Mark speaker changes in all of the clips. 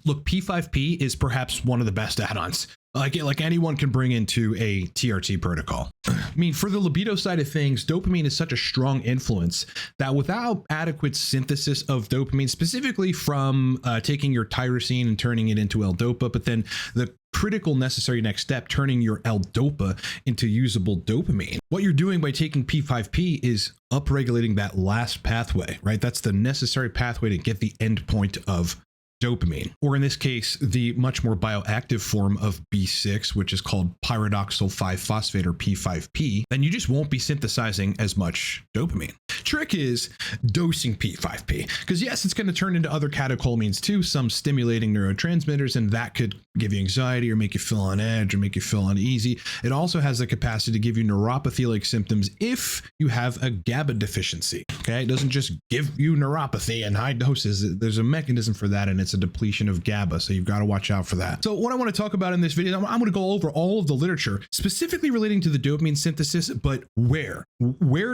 Speaker 1: Look, P5P is perhaps one of the best add-ons. Like anyone can bring into a TRT protocol. I mean, for the libido side of things, dopamine is such a strong influence that without adequate synthesis of dopamine, specifically from taking your tyrosine and turning it into L-dopa, but then the critical necessary next step, turning your L-dopa into usable dopamine. What you're doing by taking P5P is upregulating that last pathway, right? That's the necessary pathway to get the endpoint of dopamine, or in this case, the much more bioactive form of B6, which is called pyridoxal 5-phosphate or P5P, then you just won't be synthesizing as much dopamine. Trick is dosing P5P, because yes, it's going to turn into other catecholamines too, some stimulating neurotransmitters, and that could give you anxiety or make you feel on edge or make you feel uneasy. It also has the capacity to give you neuropathy-like symptoms if you have a GABA deficiency. Okay, it doesn't just give you neuropathy in high doses. There's a mechanism for that, and it's a depletion of GABA, so you've got to watch out for that. So what I want to talk about in this video, I'm going to go over all of the literature specifically relating to the dopamine synthesis, but where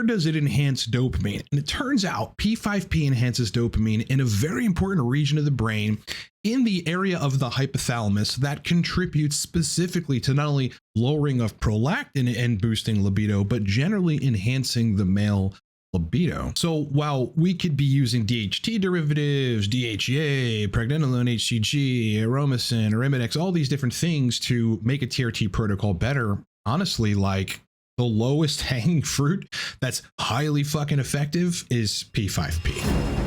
Speaker 1: does it enhance dopamine? And it turns out P5P enhances dopamine in a very important region of the brain in the area of the hypothalamus that contributes specifically to not only lowering of prolactin and boosting libido, but generally enhancing the male libido. So while we could be using DHT derivatives, DHEA, pregnenolone, HCG, aromasin, or Imidex, all these different things to make a TRT protocol better, honestly, like the lowest hanging fruit that's highly fucking effective is P5P.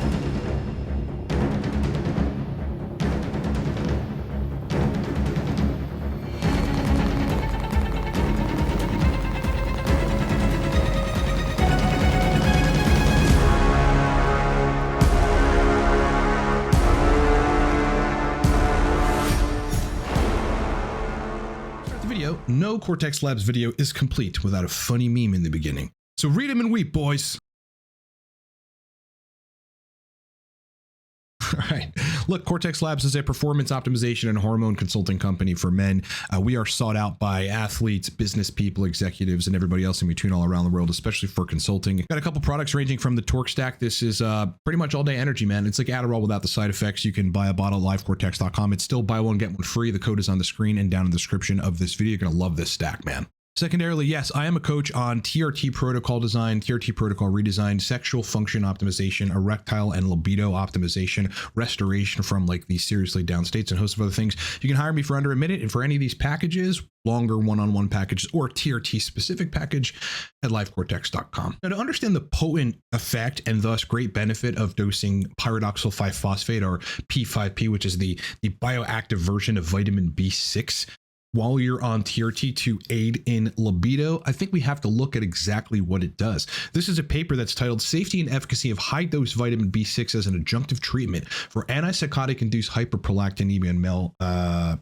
Speaker 1: No Cortex Labs video is complete without a funny meme in the beginning. So read them and weep, boys. All right. Look, Cortex Labs is a performance optimization and hormone consulting company for men. We are sought out by athletes, business people, executives, and everybody else in between all around the world, especially for consulting. Got a couple products ranging from the Torque Stack. This is pretty much all day energy, man. It's like Adderall without the side effects. You can buy a bottle at livecortex.com. It's still buy one, get one free. The code is on the screen and down in the description of this video. You're going to love this stack, man. Secondarily, yes, I am a coach on TRT protocol design, TRT protocol redesign, sexual function optimization, erectile and libido optimization, restoration from like these seriously down states, and a host of other things. You can hire me for under a minute, and for any of these packages, longer one-on-one packages or TRT specific package at livecortex.com. Now, to understand the potent effect and thus great benefit of dosing pyridoxal 5-phosphate or P5P, which is the bioactive version of vitamin B6, while you're on TRT to aid in libido, I think we have to look at exactly what it does. This is a paper that's titled Safety and Efficacy of High-Dose Vitamin B6 as an Adjunctive Treatment for Antipsychotic-Induced Hyperprolactinemia in Male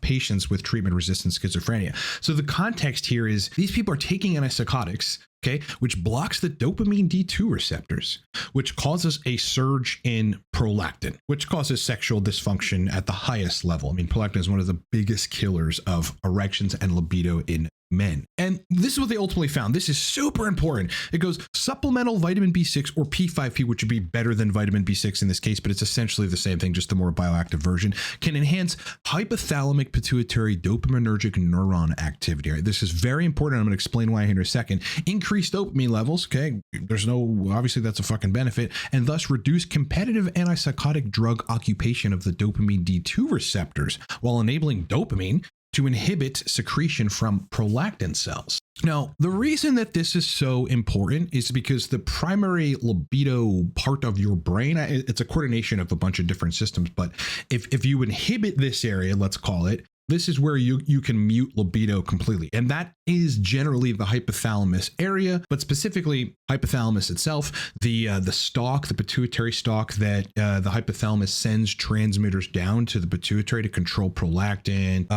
Speaker 1: Patients with Treatment-Resistant Schizophrenia. So the context here is these people are taking antipsychotics, okay, which blocks the dopamine D2 receptors, which causes a surge in prolactin, which causes sexual dysfunction at the highest level. I mean, prolactin is one of the biggest killers of erections and libido in men. And this is what they ultimately found. This is super important. It goes supplemental vitamin B6 or P5P, which would be better than vitamin B6 in this case, but it's essentially the same thing, just the more bioactive version, can enhance hypothalamic pituitary dopaminergic neuron activity. Right? This is very important. I'm going to explain why here in a second. Increase dopamine levels. Okay. Obviously that's a fucking benefit, and thus reduce competitive antipsychotic drug occupation of the dopamine D2 receptors while enabling dopamine to inhibit secretion from prolactin cells. Now, the reason that this is so important is because the primary libido part of your brain, it's a coordination of a bunch of different systems, but if you inhibit this area, let's call it, this is where you can mute libido completely. And that is generally the hypothalamus area, but specifically hypothalamus itself, the stalk, the pituitary stalk that the hypothalamus sends transmitters down to the pituitary to control prolactin,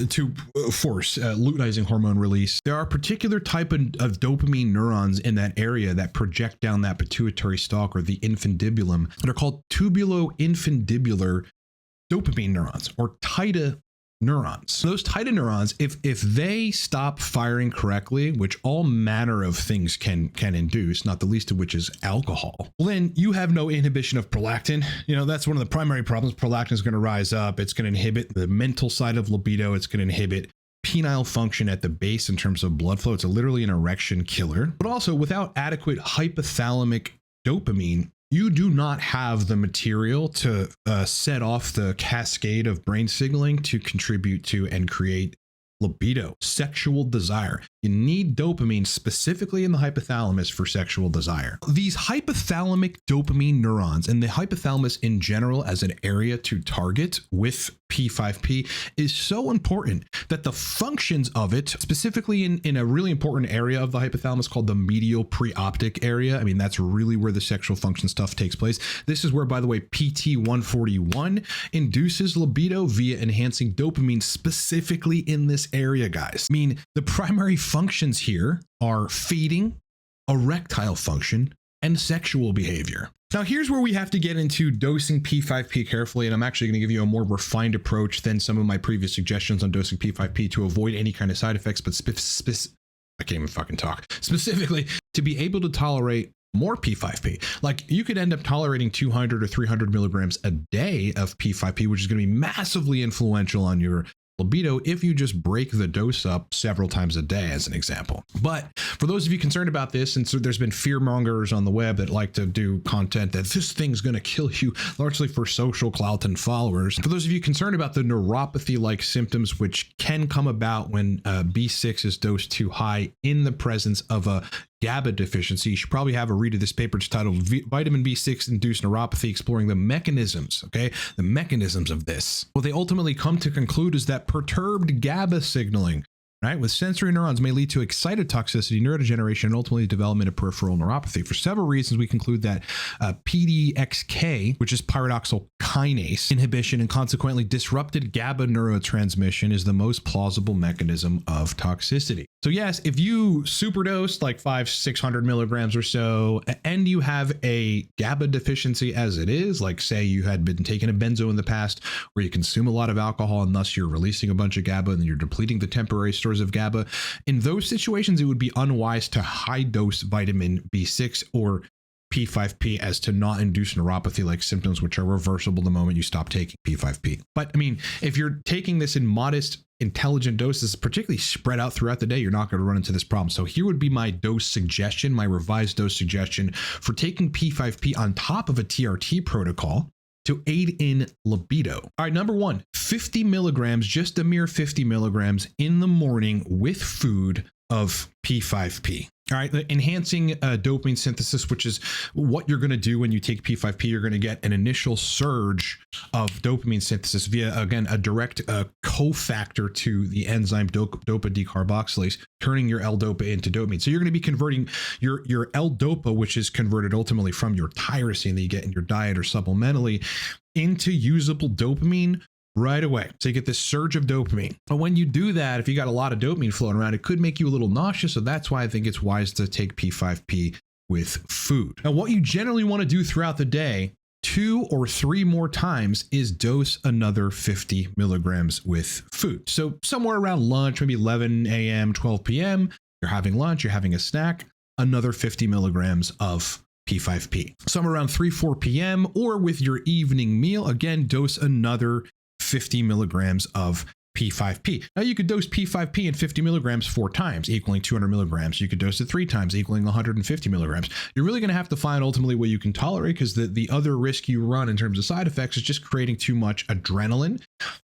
Speaker 1: to force luteinizing hormone release. There are particular type of dopamine neurons in that area that project down that pituitary stalk or the infundibulum that are called tubuloinfundibular dopamine neurons, or TIDA neurons. Those tight neurons, if they stop firing correctly, which all manner of things can induce, not the least of which is alcohol, well, then you have no inhibition of prolactin. You know, that's one of the primary problems. Prolactin is going to rise up. It's going to inhibit the mental side of libido. It's going to inhibit penile function at the base in terms of blood flow. It's literally an erection killer. But also, without adequate hypothalamic dopamine, you do not have the material to set off the cascade of brain signaling to contribute to and create libido, sexual desire. You need dopamine specifically in the hypothalamus for sexual desire. These hypothalamic dopamine neurons and the hypothalamus in general as an area to target with P5P is so important that the functions of it, specifically in a really important area of the hypothalamus called the medial preoptic area. I mean, that's really where the sexual function stuff takes place. This is where, by the way, PT141 induces libido via enhancing dopamine specifically in this area, guys. I mean, the primary functions here are feeding, erectile function, and sexual behavior. Now, here's where we have to get into dosing P5P carefully, and I'm actually going to give you a more refined approach than some of my previous suggestions on dosing P5P to avoid any kind of side effects, but I can't even fucking talk. Specifically, to be able to tolerate more P5P. Like, you could end up tolerating 200 or 300 milligrams a day of P5P, which is going to be massively influential on your libido if you just break the dose up several times a day, as an example. But for those of you concerned about this, and so there's been fear mongers on the web that like to do content that this thing's going to kill you, largely for social clout and followers. For those of you concerned about the neuropathy-like symptoms which can come about when B6 is dosed too high in the presence of a GABA deficiency, you should probably have a read of this paper. It's titled Vitamin B6 Induced Neuropathy, Exploring the Mechanisms, okay? The mechanisms of this. What they ultimately come to conclude is that perturbed GABA signaling, right, with sensory neurons may lead to excitotoxicity, neurodegeneration, and ultimately development of peripheral neuropathy. For several reasons, we conclude that PDXK, which is pyridoxal kinase inhibition, and consequently disrupted GABA neurotransmission, is the most plausible mechanism of toxicity. So yes, if you superdose like 500-600 milligrams or so, and you have a GABA deficiency as it is, like say you had been taking a benzo in the past, where you consume a lot of alcohol and thus you're releasing a bunch of GABA and you're depleting the temporary stores of GABA, in those situations, it would be unwise to high dose vitamin B6 or P5P as to not induce neuropathy-like symptoms, which are reversible the moment you stop taking P5P. But I mean, if you're taking this in modest, intelligent doses, particularly spread out throughout the day, you're not going to run into this problem. So here would be my dose suggestion, my revised dose suggestion for taking P5P on top of a TRT protocol to aid in libido. All right, number one, 50 milligrams, just a mere 50 milligrams in the morning with food of P5P. All right, enhancing dopamine synthesis, which is what you're going to do when you take P5P. You're going to get an initial surge of dopamine synthesis via, again, a direct cofactor to the enzyme dopa decarboxylase, turning your L-dopa into dopamine. So you're going to be converting your L-dopa, which is converted ultimately from your tyrosine that you get in your diet or supplementally, into usable dopamine right away. So you get this surge of dopamine. But when you do that, if you got a lot of dopamine flowing around, it could make you a little nauseous. So that's why I think it's wise to take P5P with food. Now, what you generally want to do throughout the day, 2 or 3 more times, is dose another 50 milligrams with food. So somewhere around lunch, maybe 11 a.m., 12 p.m., you're having lunch, you're having a snack, another 50 milligrams of P5P. Somewhere around 3-4 p.m. or with your evening meal, again, dose another 50 milligrams of P5P. Now you could dose P5P in 50 milligrams 4 times, equaling 200 milligrams. You could dose it 3 times, equaling 150 milligrams. You're really going to have to find ultimately what you can tolerate, because the other risk you run in terms of side effects is just creating too much adrenaline.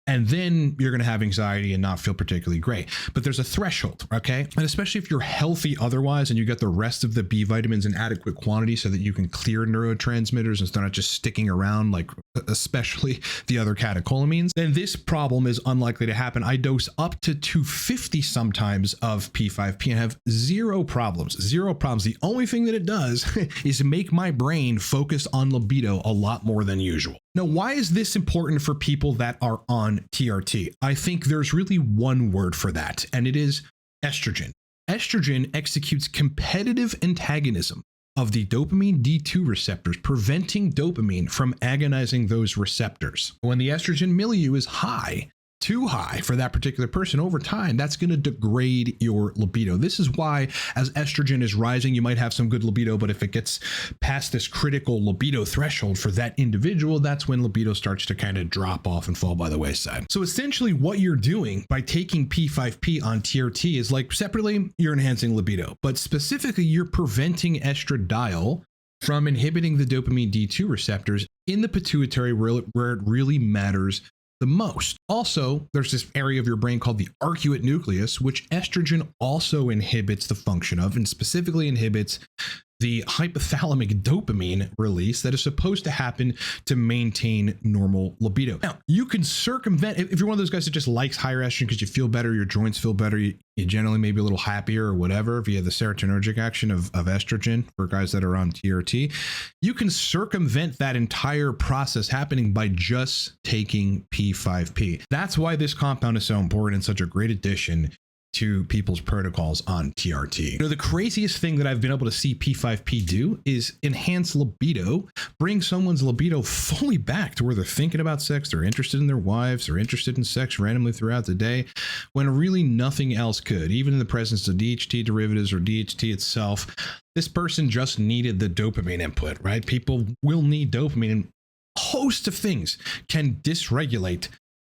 Speaker 1: And then you're going to have anxiety and not feel particularly great. But there's a threshold, okay? And especially if you're healthy otherwise and you get the rest of the B vitamins in adequate quantity so that you can clear neurotransmitters and start not just sticking around, like especially the other catecholamines, then this problem is unlikely to happen. I dose up to 250 sometimes of P5P and have zero problems. The only thing that it does is make my brain focus on libido a lot more than usual. Now, why is this important for people that are on TRT? I think there's really one word for that, and it is estrogen. Estrogen executes competitive antagonism of the dopamine D2 receptors, preventing dopamine from agonizing those receptors. When the estrogen milieu is high, too high for that particular person, over time, that's going to degrade your libido. This is why as estrogen is rising, you might have some good libido, but if it gets past this critical libido threshold for that individual, that's when libido starts to kind of drop off and fall by the wayside. So essentially what you're doing by taking P5P on TRT is, like, separately, you're enhancing libido, but specifically you're preventing estradiol from inhibiting the dopamine D2 receptors in the pituitary, where it really matters the most. Also, there's this area of your brain called the arcuate nucleus, which estrogen also inhibits the function of, and specifically inhibits the hypothalamic dopamine release that is supposed to happen to maintain normal libido. Now, you can circumvent, if you're one of those guys that just likes higher estrogen because you feel better, your joints feel better, you generally may be a little happier or whatever via the serotonergic action of estrogen for guys that are on TRT, you can circumvent that entire process happening by just taking P5P. That's why this compound is so important and such a great addition to people's protocols on TRT. You know, the craziest thing that I've been able to see P5P do is enhance libido, bring someone's libido fully back to where they're thinking about sex, they're interested in their wives, they're interested in sex randomly throughout the day, when really nothing else could. Even in the presence of DHT derivatives or DHT itself, this person just needed the dopamine input, right? People will need dopamine, and a host of things can dysregulate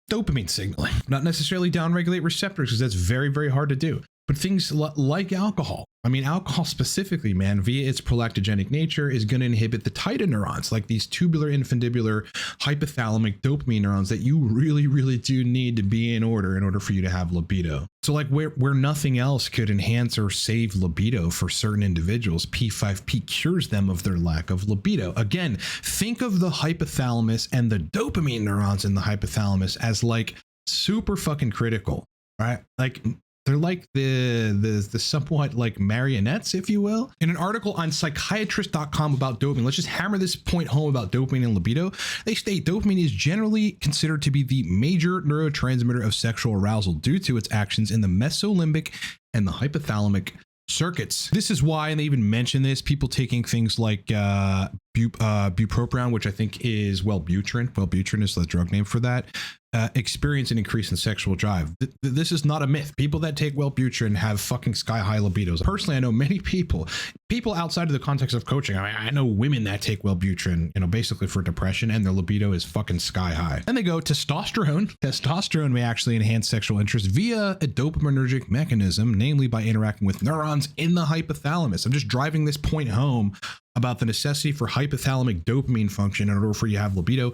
Speaker 1: dopamine signaling, not necessarily downregulate receptors, because that's very, very hard to do. But things like alcohol. I mean, alcohol specifically, man, via its prolactogenic nature, is going to inhibit the TITA neurons, like these tubular infundibular hypothalamic dopamine neurons that you really, really do need to be in order for you to have libido. So like where nothing else could enhance or save libido for certain individuals, P5P cures them of their lack of libido. Again, think of the hypothalamus and the dopamine neurons in the hypothalamus as like super fucking critical, right? Like, they're like the somewhat like marionettes, if you will. In an article on psychiatrist.com about dopamine, let's just hammer this point home about dopamine and libido. They state dopamine is generally considered to be the major neurotransmitter of sexual arousal due to its actions in the mesolimbic and the hypothalamic circuits. This is why, and they even mention this, people taking things like bupropion, which I think is Wellbutrin. Wellbutrin is the drug name for that. Experience an increase in sexual drive. This is not a myth. People that take Wellbutrin have fucking sky high libidos. Personally, I know many people outside of the context of coaching. I know women that take Wellbutrin, you know, basically for depression, and their libido is fucking sky high. Then they go testosterone. Testosterone may actually enhance sexual interest via a dopaminergic mechanism, namely by interacting with neurons in the hypothalamus. I'm just driving this point home about the necessity for hypothalamic dopamine function in order for you to have libido.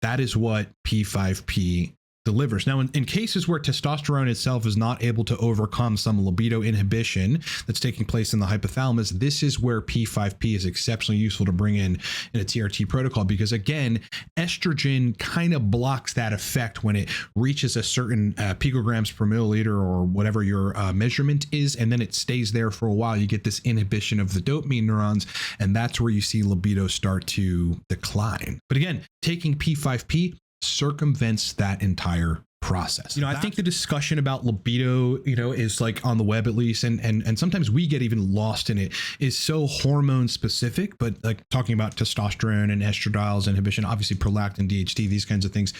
Speaker 1: That is what P5P delivers. Now, in cases where testosterone itself is not able to overcome some libido inhibition that's taking place in the hypothalamus, this is where P5P is exceptionally useful to bring in a TRT protocol, because again, estrogen kind of blocks that effect when it reaches a certain picograms per milliliter or whatever your measurement is, and then it stays there for a while. You get this inhibition of the dopamine neurons, and that's where you see libido start to decline. But again, taking P5P circumvents that entire process. You know, I think the discussion about libido, you know, is like on the web at least, and sometimes we get even lost in it, is so hormone specific, but like talking about testosterone and estradiols inhibition, obviously prolactin, DHT, these kinds of things.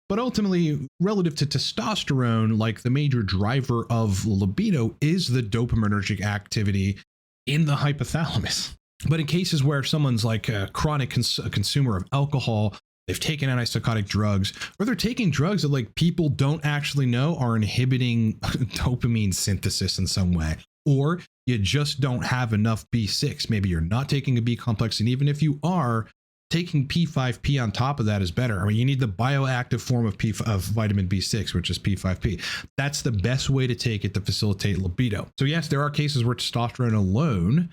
Speaker 1: But ultimately, relative to testosterone, like the major driver of libido is the dopaminergic activity in the hypothalamus. But in cases where someone's like a chronic consumer of alcohol, they've taken antipsychotic drugs, or they're taking drugs that like people don't actually know are inhibiting dopamine synthesis in some way, or you just don't have enough B6. Maybe you're not taking a B complex, and even if you are, taking P5P on top of that is better. I mean, you need the bioactive form of vitamin B6, which is P5P. That's the best way to take it to facilitate libido. So yes, there are cases where testosterone alone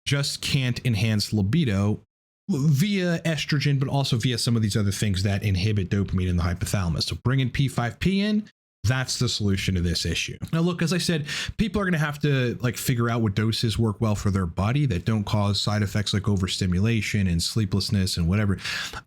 Speaker 1: just can't enhance libido via estrogen, but also via some of these other things that inhibit dopamine in the hypothalamus. So bringing P5P in, that's the solution to this issue. Now, look, as I said, people are going to have to like figure out what doses work well for their body that don't cause side effects like overstimulation and sleeplessness and whatever.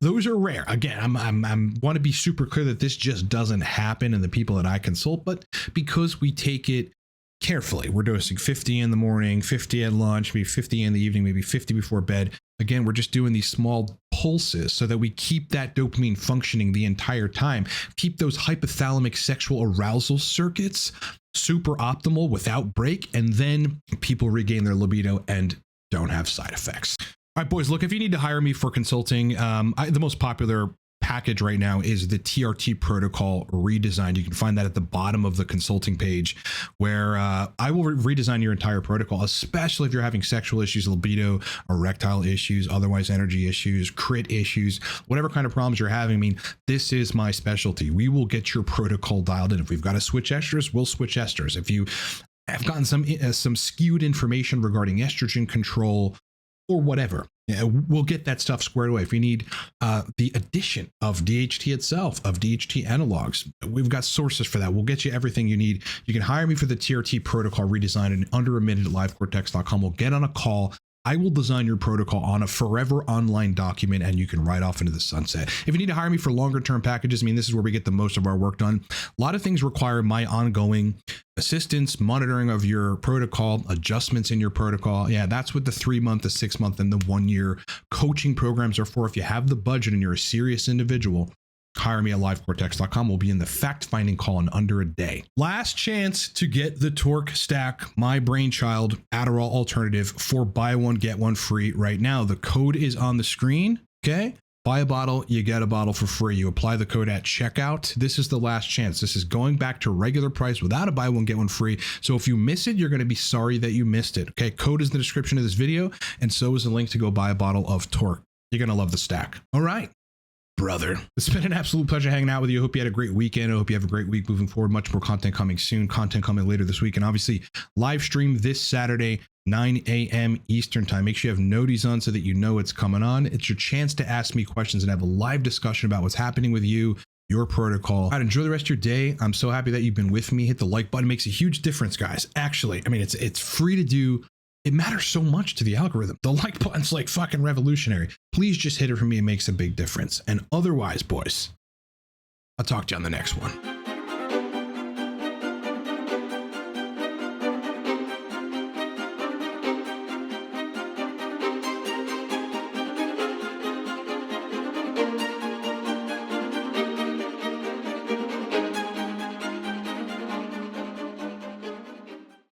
Speaker 1: Those are rare. Again, I'm want to be super clear that this just doesn't happen in the people that I consult, but because we take it carefully. We're dosing 50 in the morning, 50 at lunch, maybe 50 in the evening, maybe 50 before bed. Again, we're just doing these small pulses so that we keep that dopamine functioning the entire time. Keep those hypothalamic sexual arousal circuits super optimal without break, and then people regain their libido and don't have side effects. All right, boys, look, if you need to hire me for consulting, the most popular package right now is the TRT protocol redesign. You can find that at the bottom of the consulting page, where I will redesign your entire protocol, especially if you're having sexual issues, libido, erectile issues, otherwise energy issues, crit issues, whatever kind of problems you're having. I mean, this is my specialty. We will get your protocol dialed in. If we've got to switch esters, we'll switch esters. If you have gotten some skewed information regarding estrogen control or whatever, we'll get that stuff squared away. If you need the addition of DHT itself, of DHT analogs, we've got sources for that. We'll get you everything you need. You can hire me for the TRT protocol redesign in under a minute at livecortex.com. We'll get on a call. I will design your protocol on a forever online document, and you can ride off into the sunset. If you need to hire me for longer term packages, I mean, this is where we get the most of our work done. A lot of things require my ongoing assistance, monitoring of your protocol, adjustments in your protocol. Yeah, that's what the 3-month, the 6-month, and the 1-year coaching programs are for. If you have the budget and you're a serious individual, hire me at livecortex.com. We'll be in the fact-finding call in under a day. Last chance to get the Torque Stack, my brainchild Adderall alternative, for buy one, get one free right now. The code is on the screen, okay? Buy a bottle, you get a bottle for free. You apply the code at checkout. This is the last chance. This is going back to regular price without a buy one, get one free. So if you miss it, you're going to be sorry that you missed it, okay? Code is in the description of this video, and so is the link to go buy a bottle of Torque. You're going to love the stack. All right, brother. It's been an absolute pleasure hanging out with you. I hope you had a great weekend. I hope you have a great week moving forward. Much more content coming soon. Content coming later this week. And obviously, live stream this Saturday, 9 a.m. Eastern time. Make sure you have noties on so that you know it's coming on. It's your chance to ask me questions and have a live discussion about what's happening with you, your protocol. All right, enjoy the rest of your day. I'm so happy that you've been with me. Hit the like button. It makes a huge difference, guys. Actually, I mean, it's free to do. It matters so much to the algorithm. The like button's like fucking revolutionary. Please just hit it for me. It makes a big difference. And otherwise, boys, I'll talk to you on the next one.